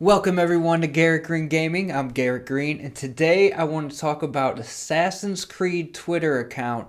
Welcome everyone to Garrett Green Gaming. I'm Garrett Green, and today I want to talk about Assassin's Creed Twitter account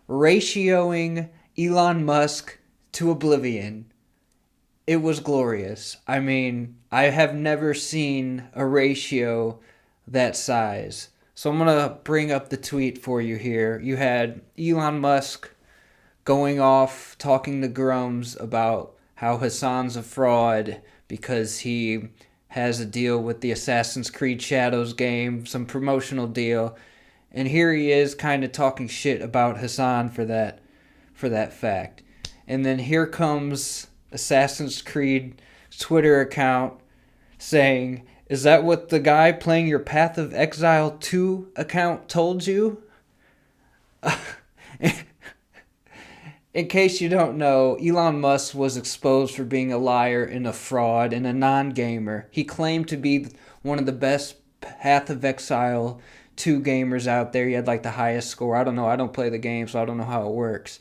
ratioing Elon Musk to Oblivion. It was glorious. I mean, I have never seen a ratio that size. So I'm going to bring up the tweet for you here. You had Elon Musk going off talking to Grums about how Hassan's a fraud because he has a deal with the Assassin's Creed Shadows game, some promotional deal, and here he is kind of talking shit about Hassan for that fact. And then here comes Assassin's Creed Twitter account saying, "Is that what the guy playing your Path of Exile 2 account told you?" In case you don't know, Elon Musk was exposed for being a liar and a fraud and a non-gamer. He claimed to be one of the best Path of Exile 2 gamers out there. He had like the highest score. I don't know. I don't play the game, so I don't know how it works.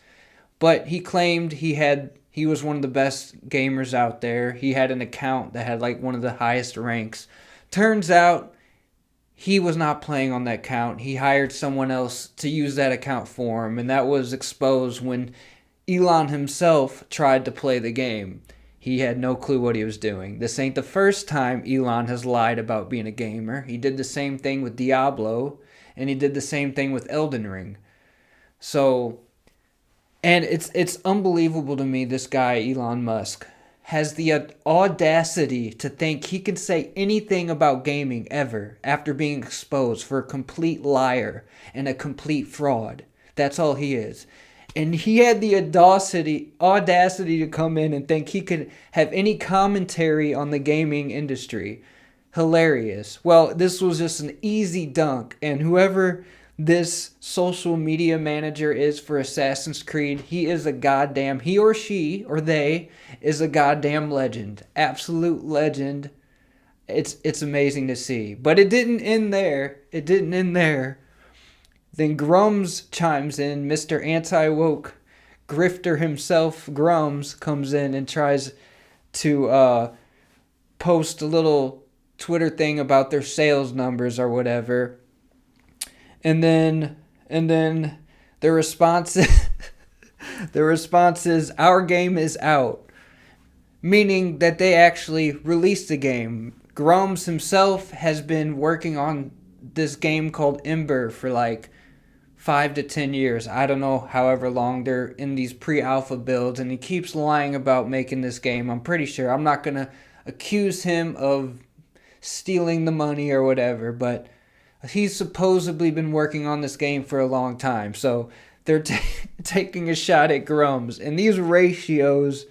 But he claimed he was one of the best gamers out there. He had an account that had like one of the highest ranks. Turns out he was not playing on that account. He hired someone else to use that account for him, and that was exposed when Elon himself tried to play the game. He had no clue what he was doing. This ain't the first time Elon has lied about being a gamer. He did the same thing with Diablo, and he did the same thing with Elden Ring. So, and it's unbelievable to me, this guy, Elon Musk, has the audacity to think he can say anything about gaming ever after being exposed for a complete liar and a complete fraud. That's all he is. And he had the audacity to come in and think he could have any commentary on the gaming industry. Hilarious. Well, this was just an easy dunk. And whoever this social media manager is for Assassin's Creed, he or she or they is a goddamn legend. Absolute legend. It's amazing to see. But it didn't end there. Then Grums chimes in. Mr. Anti-Woke grifter himself, Grums, comes in and tries to post a little Twitter thing about their sales numbers or whatever. And then the response is our game is out, meaning that they actually released the game. Grums himself has been working on this game called Ember for like 5 to 10 years. I don't know, however long they're in these pre-alpha builds, and he keeps lying about making this game. I'm pretty sure. I'm not going to accuse him of stealing the money or whatever, but he's supposedly been working on this game for a long time. So they're taking a shot at Grums, and these ratios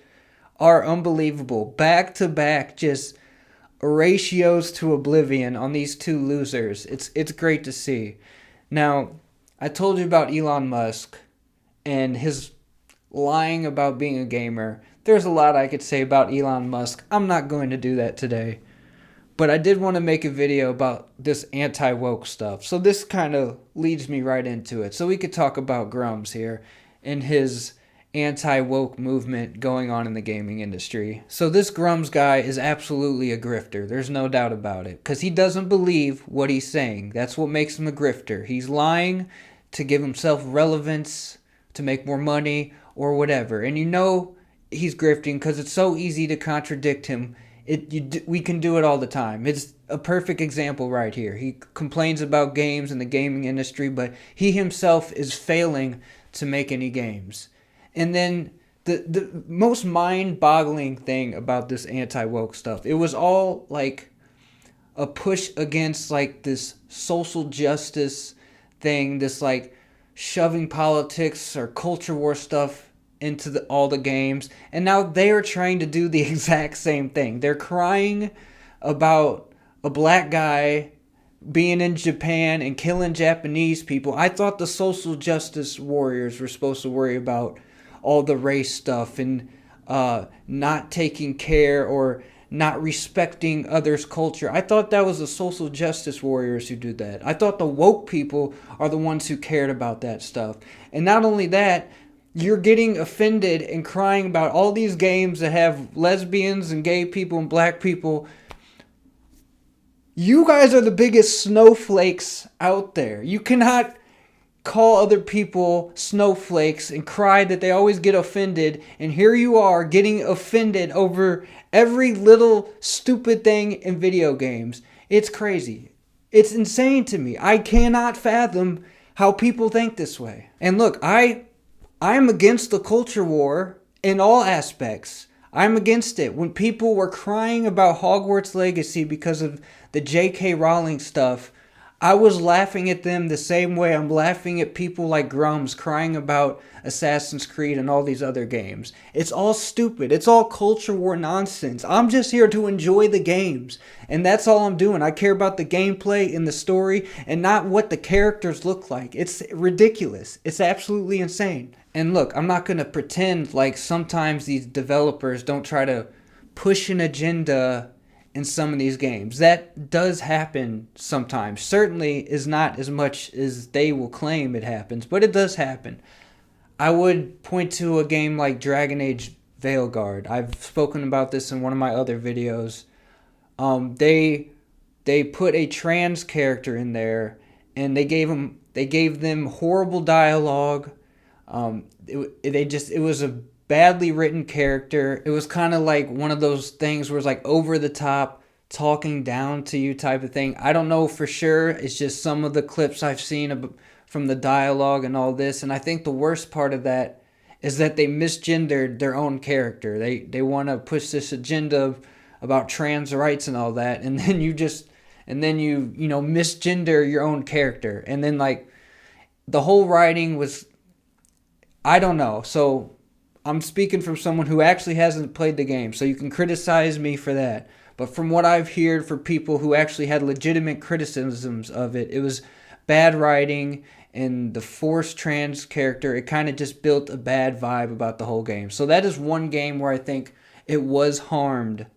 are unbelievable. Back to back, just ratios to Oblivion on these two losers. It's great to see. Now, I told you about Elon Musk and his lying about being a gamer. There's a lot I could say about Elon Musk. I'm not going to do that today. But I did want to make a video about this anti-woke stuff. So this kind of leads me right into it. So we could talk about Grums here and his anti-woke movement going on in the gaming industry. So this Grums guy is absolutely a grifter. There's no doubt about it. Because he doesn't believe what he's saying. That's what makes him a grifter. He's lying to give himself relevance, to make more money, or whatever. And you know he's grifting because it's so easy to contradict him. We can do it all the time. It's a perfect example right here. He complains about games in the gaming industry, but he himself is failing to make any games. And then the most mind-boggling thing about this anti-woke stuff, it was all like a push against like this social justice thing, this like shoving politics or culture war stuff into all the games. And now they are trying to do the exact same thing. They're crying about a black guy being in Japan and killing Japanese people. I thought the social justice warriors were supposed to worry about all the race stuff and not taking care or not respecting others' culture. I thought that was the social justice warriors who did that. I thought the woke people are the ones who cared about that stuff. And not only that, you're getting offended and crying about all these games that have lesbians and gay people and black people You guys are the biggest snowflakes out there. You cannot call other people snowflakes and cry that they always get offended, and here you are getting offended over every little stupid thing in video games. It's crazy. It's insane to me. I cannot fathom how people think this way. And look, I'm against the culture war in all aspects. I'm against it. When people were crying about Hogwarts Legacy because of the J.K. Rowling stuff, I was laughing at them the same way I'm laughing at people like Grums crying about Assassin's Creed and all these other games. It's all stupid. It's all culture war nonsense. I'm just here to enjoy the games. And that's all I'm doing. I care about the gameplay and the story and not what the characters look like. It's ridiculous. It's absolutely insane. And look, I'm not going to pretend like sometimes these developers don't try to push an agenda in some of these games. That does happen sometimes. Certainly is not as much as they will claim it happens, but it does happen. I would point to a game like Dragon Age Veilguard. I've spoken about this in one of my other videos. They put a trans character in there, and they gave them horrible dialogue. It was a badly written character. It was kind of like one of those things where it's like over the top, talking down to you type of thing. I don't know for sure. It's just some of the clips I've seen from the dialogue and all this. And I think the worst part of that is that they misgendered their own character. They want to push this agenda about trans rights and all that, and then you misgender your own character, and then like the whole writing was, I don't know. So I'm speaking from someone who actually hasn't played the game, so you can criticize me for that. But from what I've heard for people who actually had legitimate criticisms of it, it was bad writing and the forced trans character. It kind of just built a bad vibe about the whole game. So that is one game where I think it was harmed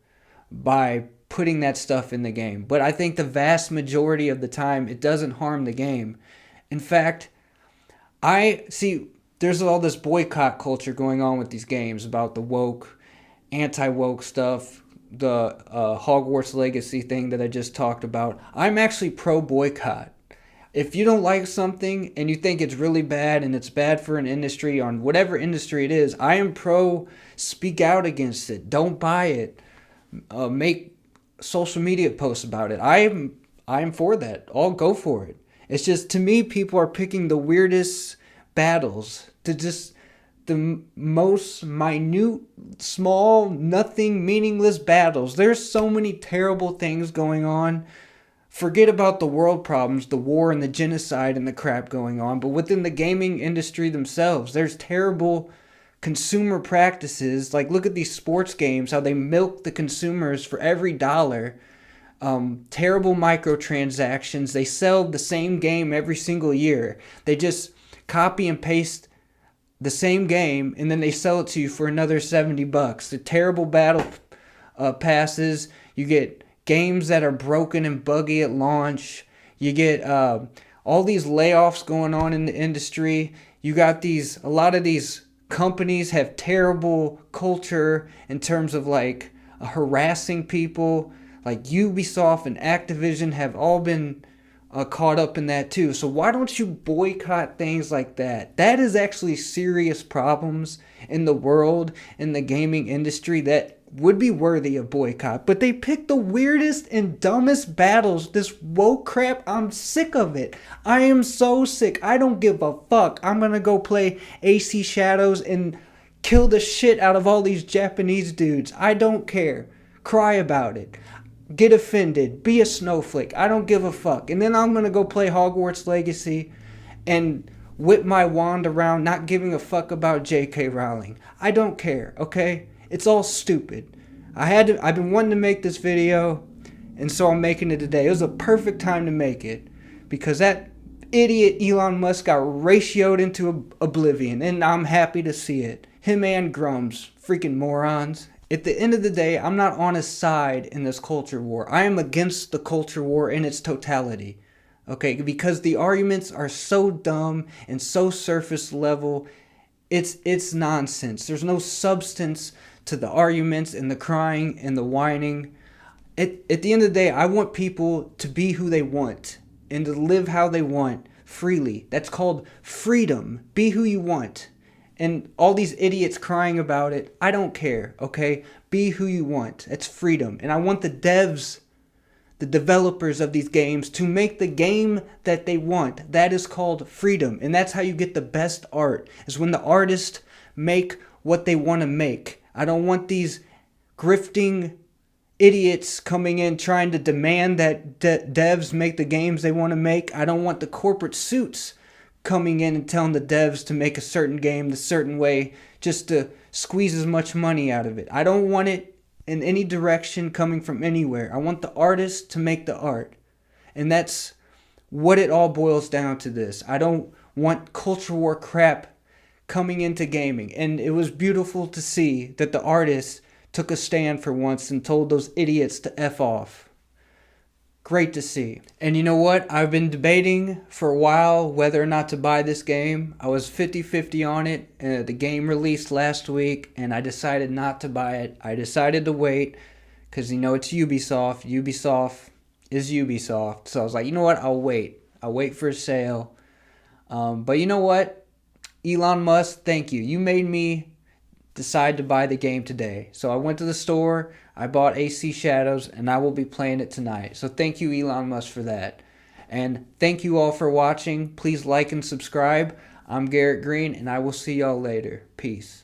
by putting that stuff in the game. But I think the vast majority of the time, it doesn't harm the game. In fact, I see there's all this boycott culture going on with these games about the woke, anti-woke stuff, the Hogwarts Legacy thing that I just talked about. I'm actually pro-boycott. If you don't like something and you think it's really bad and it's bad for an industry, on whatever industry it is, I am pro speak out against it. Don't buy it. Make social media posts about it. I'm for that. I'll go for it. It's just, to me, people are picking the weirdest battles, to just the most minute, small, nothing, meaningless battles. There's so many terrible things going on. Forget about the world problems, the war and the genocide and the crap going on, but within the gaming industry themselves, there's terrible consumer practices. Like, look at these sports games, how they milk the consumers for every dollar. Terrible microtransactions. They sell the same game every single year. They just copy and paste the same game, and then they sell it to you for another $70. The terrible battle passes. You get games that are broken and buggy at launch. You get all these layoffs going on in the industry. You got a lot of these companies have terrible culture in terms of like harassing people. Like Ubisoft and Activision have all been caught up in that too. So why don't you boycott things like that? That is actually serious problems in the world, in the gaming industry, that would be worthy of boycott. But they pick the weirdest and dumbest battles. This woke crap, I'm sick of it. I am so sick. I don't give a fuck. I'm gonna go play AC Shadows and kill the shit out of all these Japanese dudes. I don't care. Cry about it. Get offended. Be a snowflake. I don't give a fuck. And then I'm going to go play Hogwarts Legacy and whip my wand around, not giving a fuck about J.K. Rowling. I don't care, okay? It's all stupid. I've been wanting to make this video, and so I'm making it today. It was a perfect time to make it, because that idiot Elon Musk got ratioed into Oblivion, and I'm happy to see it. Him and Grums. Freaking morons. At the end of the day, I'm not on his side in this culture war. I am against the culture war in its totality. Okay, because the arguments are so dumb and so surface level. It's nonsense. There's no substance to the arguments and the crying and the whining. At the end of the day, I want people to be who they want and to live how they want freely. That's called freedom. Be who you want. And all these idiots crying about it, I don't care, okay? Be who you want. It's freedom. And I want the devs, the developers of these games, to make the game that they want. That is called freedom. And that's how you get the best art, is when the artists make what they want to make. I don't want these grifting idiots coming in trying to demand that devs make the games they want to make. I don't want the corporate suits coming in and telling the devs to make a certain game the certain way just to squeeze as much money out of it. I don't want it in any direction coming from anywhere. I want the artist to make the art. And that's what it all boils down to this. I don't want culture war crap coming into gaming. And it was beautiful to see that the artists took a stand for once and told those idiots to F off. Great to see. And you know what? I've been debating for a while whether or not to buy this game. I was 50-50 on it. The game released last week, and I decided not to buy it. I decided to wait because, you know, it's Ubisoft. Ubisoft is Ubisoft. So I was like, you know what? I'll wait. I'll wait for a sale. But you know what? Elon Musk, thank you. You made me decide to buy the game today. So I went to the store, I bought AC Shadows, and I will be playing it tonight. So thank you, Elon Musk, for that. And thank you all for watching. Please like and subscribe. I'm Garrett Green, and I will see y'all later. Peace.